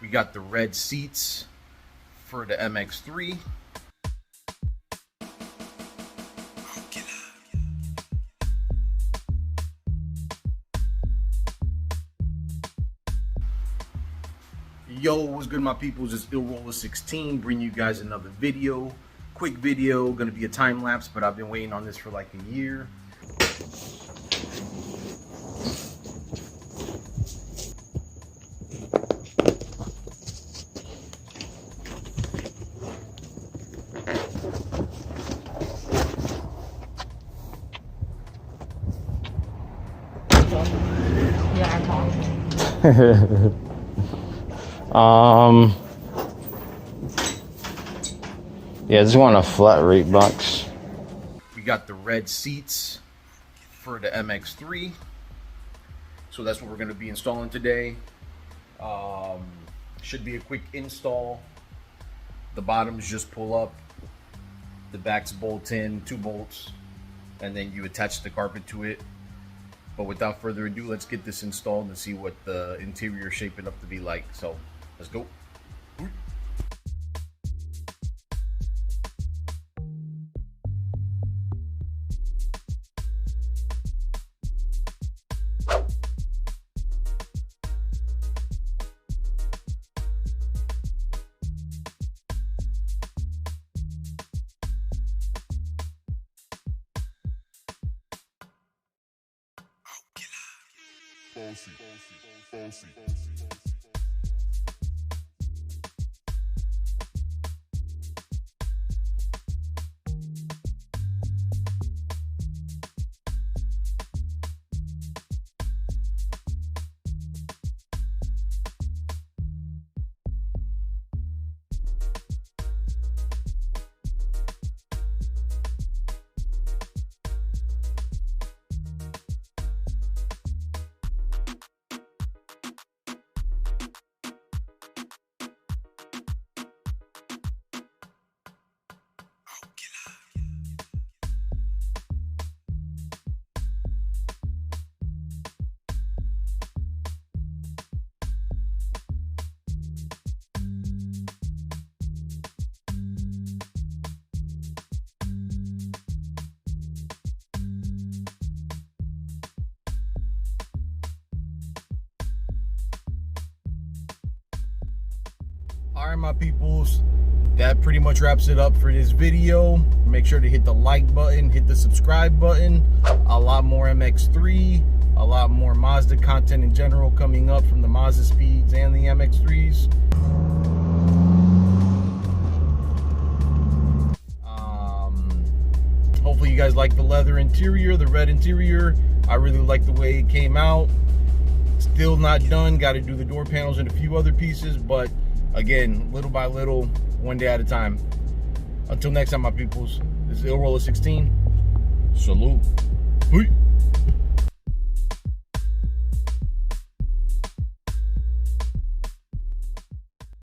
We got the red seats for the MX3. Yo, what's good, my peoples? It's Mazda 16 bringing you guys another video. Quick video, gonna be a time lapse, but I've been waiting on this for like a year. Yeah, I just want a flat rate box. We got the red seats for the MX3. So that's what we're gonna be installing today. Should be a quick install. The bottoms just pull up, the backs bolt in, 2 bolts, and then you attach the carpet to it. But without further ado, let's get this installed and see what the interior is shaping up to be like. So let's go. Bossy. Alright, my peoples, that pretty much wraps it up for this video. Make sure to hit the like button, hit the subscribe button. A lot more MX3, a lot more Mazda content in general coming up from the Mazda Speeds and the MX3s. Hopefully you guys like the leather interior, the red interior. I really like the way it came out. Still not done, got to do the door panels and a few other pieces, but again, little by little, one day at a time. Until next time, my peoples, this is Mazda 16. Salute. Hey.